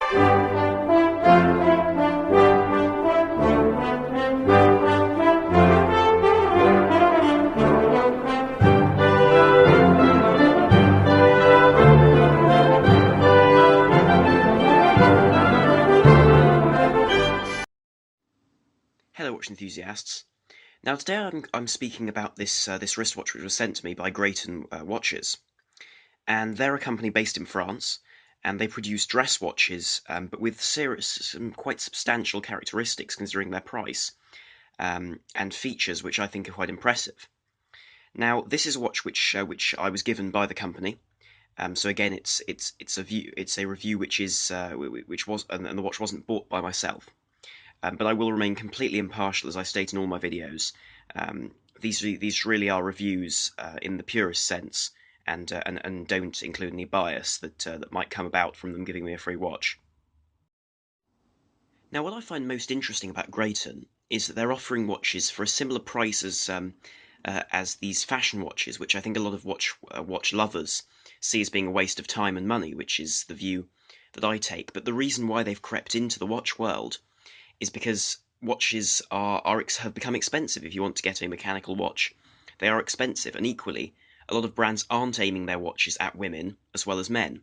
Hello, watch enthusiasts. Now today I'm speaking about this wristwatch which was sent to me by Grayton Watches, and they're a company based in France, and they produce dress watches, but with some quite substantial characteristics considering their price, and features which I think are quite impressive. Now this is a watch which I was given by the company. So again, it's a review which is which was and the watch wasn't bought by myself. But I will remain completely impartial, as I state in all my videos. These really are reviews in the purest sense, and don't include any bias that might come about from them giving me a free watch. Now, what I find most interesting about Grayton is that they're offering watches for a similar price as these fashion watches, which I think a lot of watch lovers see as being a waste of time and money, which is the view that I take. But the reason why they've crept into the watch world is because watches have become expensive. If you want to get a mechanical watch, they are expensive, and equally, a lot of brands aren't aiming their watches at women as well as men.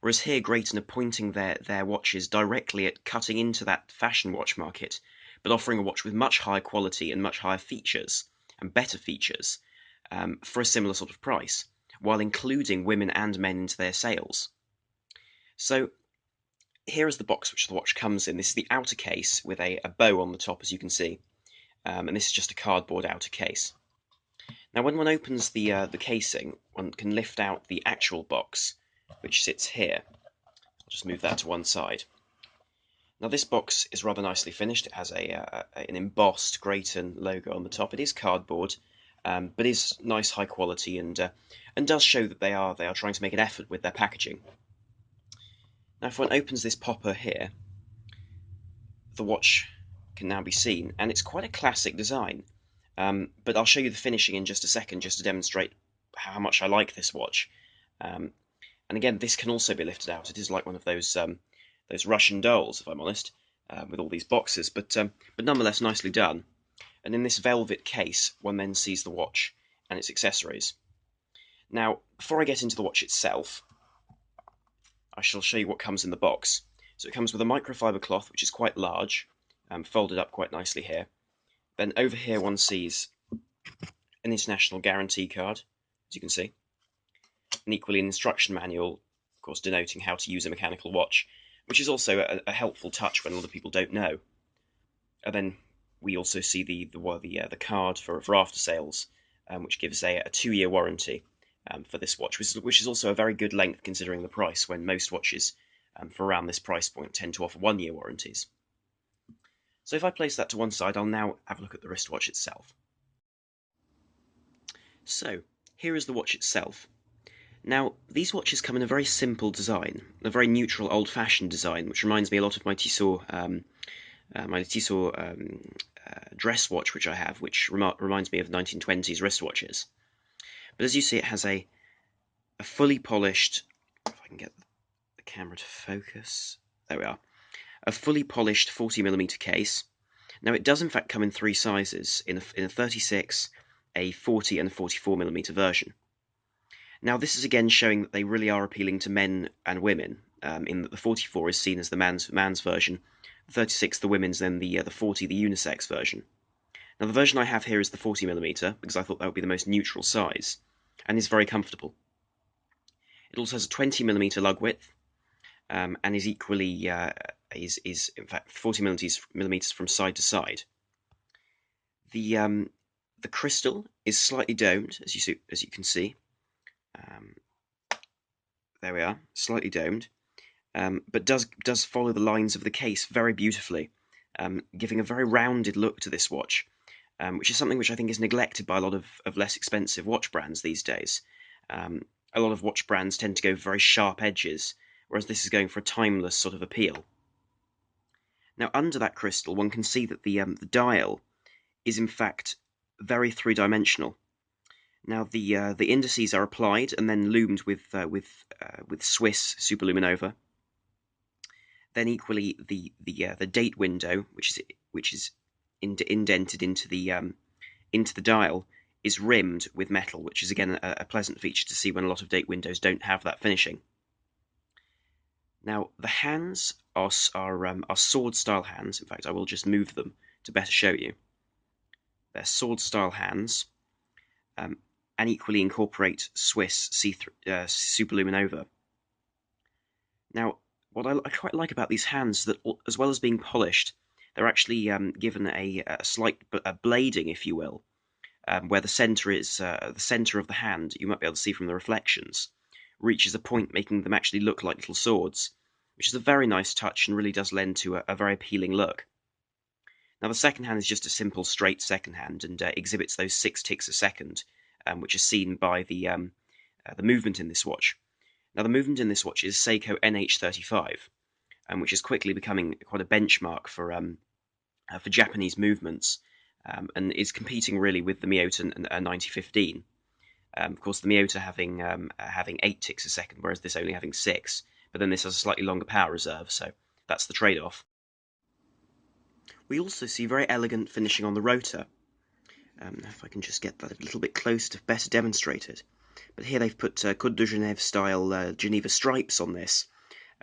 Whereas here, Grayton are pointing their watches directly at cutting into that fashion watch market, but offering a watch with much higher quality and much higher features, and better features, for a similar sort of price, while including women and men into their sales. So here is the box which the watch comes in. This is the outer case with a bow on the top, as you can see, and this is just a cardboard outer case. Now, when one opens the casing, one can lift out the actual box, which sits here. I'll just move that to one side. Now, this box is rather nicely finished. It has an embossed Grayton logo on the top. It is cardboard, but is nice, high quality, and does show that they are trying to make an effort with their packaging. Now, if one opens this popper here, the watch can now be seen, and it's quite a classic design. But I'll show you the finishing in just a second, just to demonstrate how much I like this watch. And again, this can also be lifted out. It is like one of those Russian dolls, if I'm honest, with all these boxes, but nonetheless nicely done. And in this velvet case, one then sees the watch and its accessories. Now, before I get into the watch itself, I shall show you what comes in the box. So it comes with a microfiber cloth, which is quite large, folded up quite nicely here. Then over here one sees an international guarantee card, as you can see, and equally an instruction manual, of course denoting how to use a mechanical watch, which is also a helpful touch when a lot of people don't know. And then we also see the card for after sales, which gives a 2-year warranty. For this watch, which is also a very good length considering the price, when most watches for around this price point tend to offer 1-year warranties. So if I place that to one side, I'll now have a look at the wristwatch itself. So here is the watch itself. Now, these watches come in a very simple design, a very neutral, old-fashioned design, which reminds me a lot of my Tissot dress watch, which I have, which reminds me of 1920s wristwatches. But as you see, it has a fully polished, if I can get the camera to focus, there we are, a fully polished 40mm case. Now, it does in fact come in 3 sizes, in a 36, a 40 and a 44mm version. Now, this is again showing that they really are appealing to men and women, in that the 44 is seen as the man's version, the 36 the women's, then the 40 the unisex version. Now, the version I have here is the 40mm, because I thought that would be the most neutral size, and is very comfortable. It also has a 20mm lug width, and is equally is in fact 40mm from side to side. The crystal is slightly domed, as you can see. There we are, slightly domed, but does follow the lines of the case very beautifully, giving a very rounded look to this watch, which is something which I think is neglected by a lot of less expensive watch brands these days. A lot of watch brands tend to go for very sharp edges, whereas this is going for a timeless sort of appeal. Now, under that crystal, one can see that the dial is in fact very three-dimensional. Now, the indices are applied and then lumed with Swiss superluminova, Then equally the date window, which is indented into the dial, is rimmed with metal, which is again a pleasant feature to see when a lot of date windows don't have that finishing. Now the hands are sword-style hands. In fact, I will just move them to better show you. They're sword-style hands, and equally incorporate Swiss superluminova. Now, what I quite like about these hands is that, as well as being polished, they're actually given a slight blading, if you will, where the center of the hand. You might be able to see from the reflections, reaches a point making them actually look like little swords, which is a very nice touch and really does lend to a very appealing look. Now the second hand is just a simple straight second hand and exhibits those 6 ticks a second, which is seen by the movement in this watch. Now the movement in this watch is Seiko NH35, which is quickly becoming quite a benchmark for Japanese movements, and is competing really with the Miyota 9015. Of course, the Miyota having 8 ticks a second, whereas this only having 6. But then this has a slightly longer power reserve, so that's the trade-off. We also see very elegant finishing on the rotor. If I can just get that a little bit close to better demonstrate it. But here they've put Côte de Genève style Geneva stripes on this,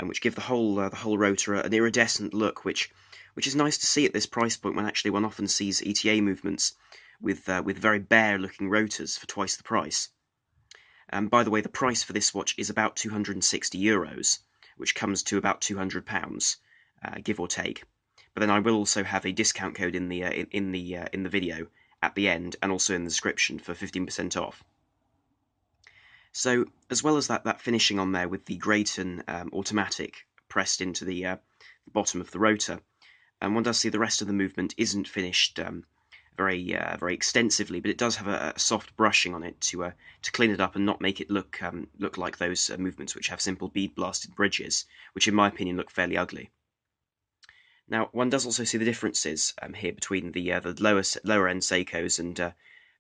which give the whole rotor an iridescent look, which is nice to see at this price point when actually one often sees ETA movements with very bare looking rotors for twice the price. By the way, the price for this watch is about €260, which comes to about £200, give or take. But then I will also have a discount code in the video at the end, and also in the description for 15% off. So, as well as that finishing on there with the Grayton automatic pressed into the bottom of the rotor, one does see the rest of the movement isn't finished very extensively, but it does have a soft brushing on it to clean it up and not make it look like those movements which have simple bead blasted bridges, which in my opinion look fairly ugly. Now one does also see the differences here between the lower end Seikos and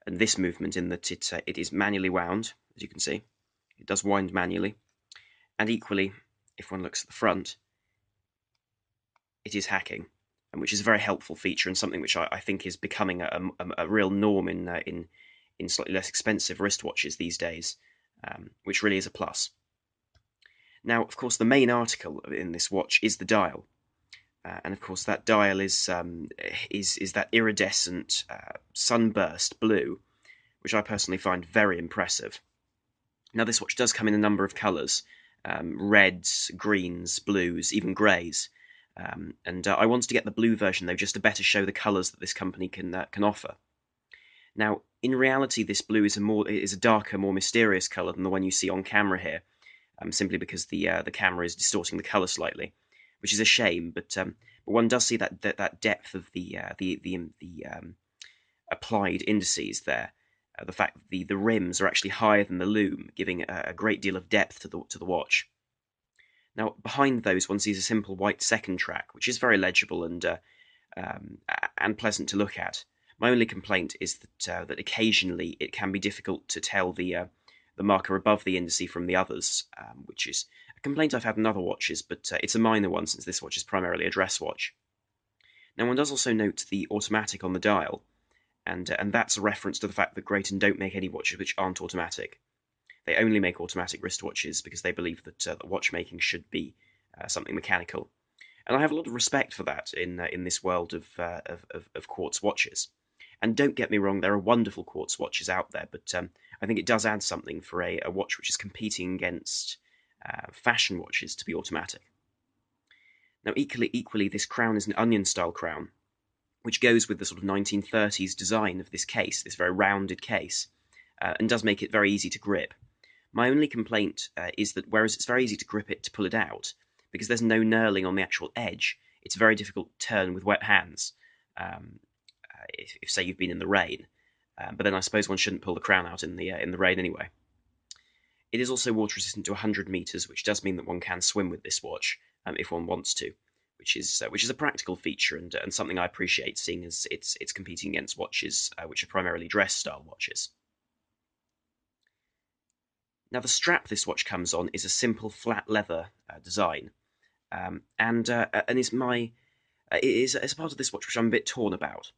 this movement, in that it is manually wound, as you can see. It does wind manually, and equally, if one looks at the front, it is hacking, which is a very helpful feature and something which I think is becoming a real norm in slightly less expensive wristwatches these days, which really is a plus. Now, of course, the main article in this watch is the dial, and of course that dial is that iridescent sunburst blue, which I personally find very impressive. Now, this watch does come in a number of colours: reds, greens, blues, even greys. And I wanted to get the blue version though, just to better show the colours that this company can offer. Now, in reality, this blue is a darker, more mysterious colour than the one you see on camera here, simply because the camera is distorting the colour slightly, which is a shame. But one does see that depth of the applied indices there. The fact that the rims are actually higher than the lume, giving a great deal of depth to the watch. Now, behind those, one sees a simple white second track, which is very legible and pleasant to look at. My only complaint is that occasionally it can be difficult to tell the marker above the indice from the others, which is a complaint I've had in other watches, but it's a minor one since this watch is primarily a dress watch. Now, one does also note the automatic on the dial, and that's a reference to the fact that Grayton don't make any watches which aren't automatic. They only make automatic wristwatches because they believe that watchmaking should be something mechanical, and I have a lot of respect for that in this world of quartz watches. And don't get me wrong, there are wonderful quartz watches out there, but I think it does add something for a watch which is competing against fashion watches to be automatic. Now, equally, this crown is an onion-style crown, which goes with the sort of 1930s design of this case, this very rounded case, and does make it very easy to grip. My only complaint is that whereas it's very easy to grip it to pull it out, because there's no knurling on the actual edge, it's very difficult to turn with wet hands, if say you've been in the rain. But then I suppose one shouldn't pull the crown out in the rain anyway. It is also water resistant to 100 meters, which does mean that one can swim with this watch if one wants to, which is a practical feature and something I appreciate, seeing as it's competing against watches which are primarily dress style watches. Now, the strap this watch comes on is a simple flat leather design, and is a part of this watch which I'm a bit torn about.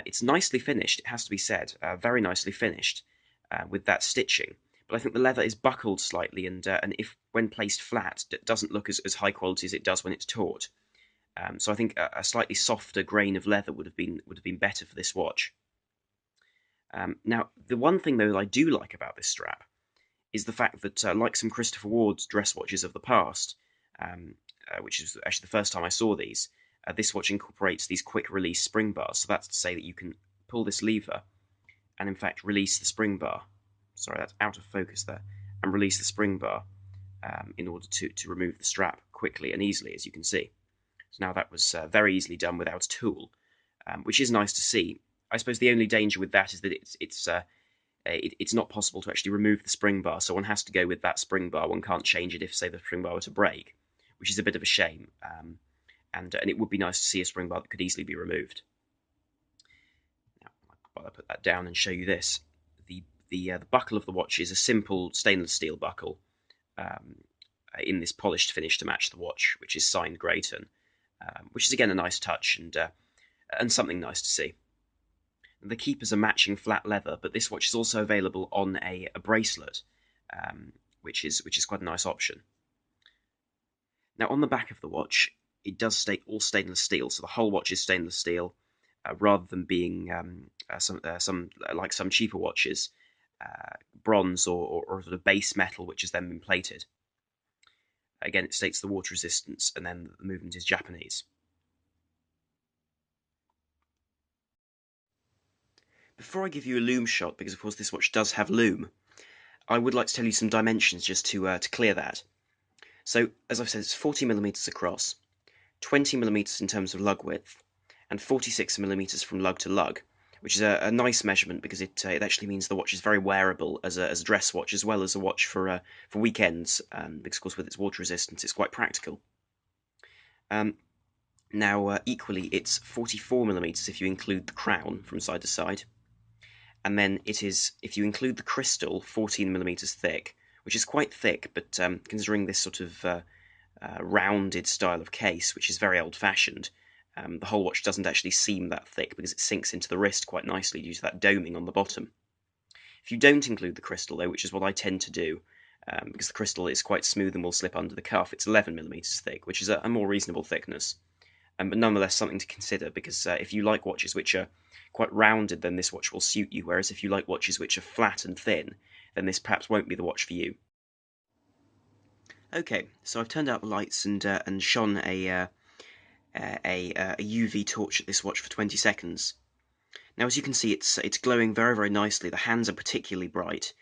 It's nicely finished, it has to be said, very nicely finished with that stitching. But I think the leather is buckled slightly, and if when placed flat, it doesn't look as high quality as it does when it's taut. So I think a slightly softer grain of leather would have been better for this watch. Now, the one thing though that I do like about this strap is the fact that, like some Christopher Ward's dress watches of the past, um, which is actually the first time I saw these, this watch incorporates these quick release spring bars. So that's to say that you can pull this lever and in fact release the spring bar. Sorry, that's out of focus there, and release the spring bar in order to remove the strap quickly and easily, as you can see. So now that was very easily done without a tool, which is nice to see. I suppose the only danger with that is that it's not possible to actually remove the spring bar, so one has to go with that spring bar. One can't change it if, say, the spring bar were to break, which is a bit of a shame. And it would be nice to see a spring bar that could easily be removed. Now, I'll put that down and show you this. The buckle of the watch is a simple stainless steel buckle in this polished finish to match the watch, which is signed Grayton, which is again a nice touch and something nice to see. The keepers are matching flat leather, but this watch is also available on a bracelet, which is quite a nice option. Now, on the back of the watch, it does state all stainless steel, so the whole watch is stainless steel, rather than being some cheaper watches, bronze or sort of base metal, which has then been plated. Again, it states the water resistance, and then the movement is Japanese. Before I give you a lume shot, because of course this watch does have lume, I would like to tell you some dimensions just to clear that. So, as I've said, it's 40mm across, 20mm in terms of lug width, and 46mm from lug to lug, which is a nice measurement because it actually means the watch is very wearable as a dress watch as well as a watch for weekends, because of course with its water resistance it's quite practical. Now, equally, it's 44mm if you include the crown from side to side, and then it is, if you include the crystal, 14mm thick, which is quite thick, but considering this sort of rounded style of case, which is very old-fashioned, the whole watch doesn't actually seem that thick because it sinks into the wrist quite nicely due to that doming on the bottom. If you don't include the crystal, though, which is what I tend to do, because the crystal is quite smooth and will slip under the cuff, it's 11mm thick, which is a more reasonable thickness. But nonetheless something to consider, because if you like watches which are quite rounded, then this watch will suit you, whereas if you like watches which are flat and thin, then this perhaps won't be the watch for you. Okay, so I've turned out the lights and shone a UV torch at this watch for 20 seconds. Now, as you can see, it's glowing very, very nicely. The hands are particularly bright,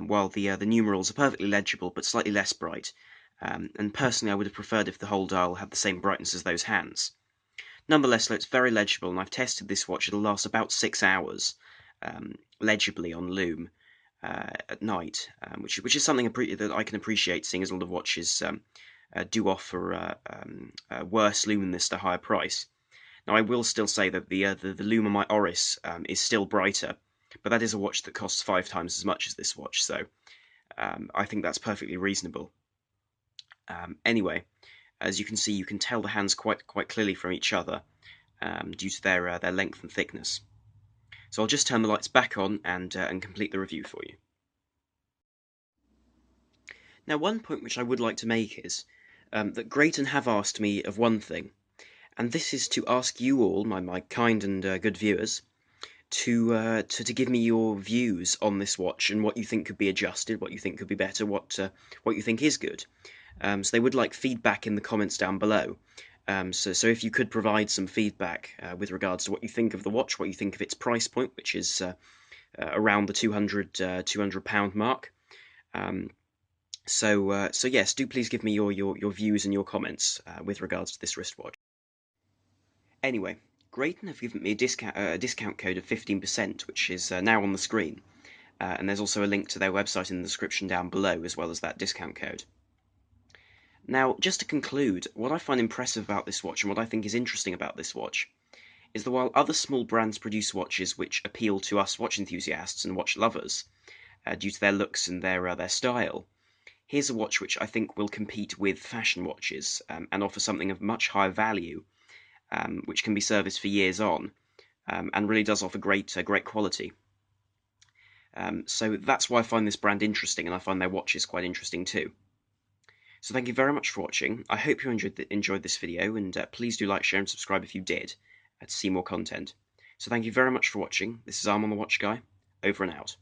while the numerals are perfectly legible but slightly less bright. And personally, I would have preferred if the whole dial had the same brightness as those hands. Nonetheless, though, it's very legible, and I've tested this watch. It'll last about 6 hours legibly on lume at night, which is something that I can appreciate, seeing as a lot of watches do offer worse luminous at a higher price. Now, I will still say that the Lume My Oris is still brighter, but that is a watch that costs 5 times as much as this watch, so I think that's perfectly reasonable. Anyway, as you can see, you can tell the hands quite clearly from each other due to their length and thickness. So I'll just turn the lights back on and complete the review for you. Now, one point which I would like to make is that Grayton have asked me of one thing, and this is to ask you all, my kind and good viewers, to give me your views on this watch and what you think could be adjusted, what you think could be better, what you think is good. So they would like feedback in the comments down below. So if you could provide some feedback with regards to what you think of the watch, what you think of its price point, which is around the £200 mark. So yes, do please give me your views and your comments with regards to this wristwatch. Anyway, Grayton have given me a discount code of 15%, which is now on the screen, and there's also a link to their website in the description down below, as well as that discount code. Now, just to conclude, what I find impressive about this watch and what I think is interesting about this watch is that while other small brands produce watches which appeal to us watch enthusiasts and watch lovers due to their looks and their style, here's a watch which I think will compete with fashion watches, and offer something of much higher value, which can be serviced for years on, and really does offer great quality. So that's why I find this brand interesting, and I find their watches quite interesting too. So thank you very much for watching. I hope you enjoyed this video, and please do like, share, and subscribe if you did, to see more content. So thank you very much for watching. This is Arm on the Watch Guy, over and out.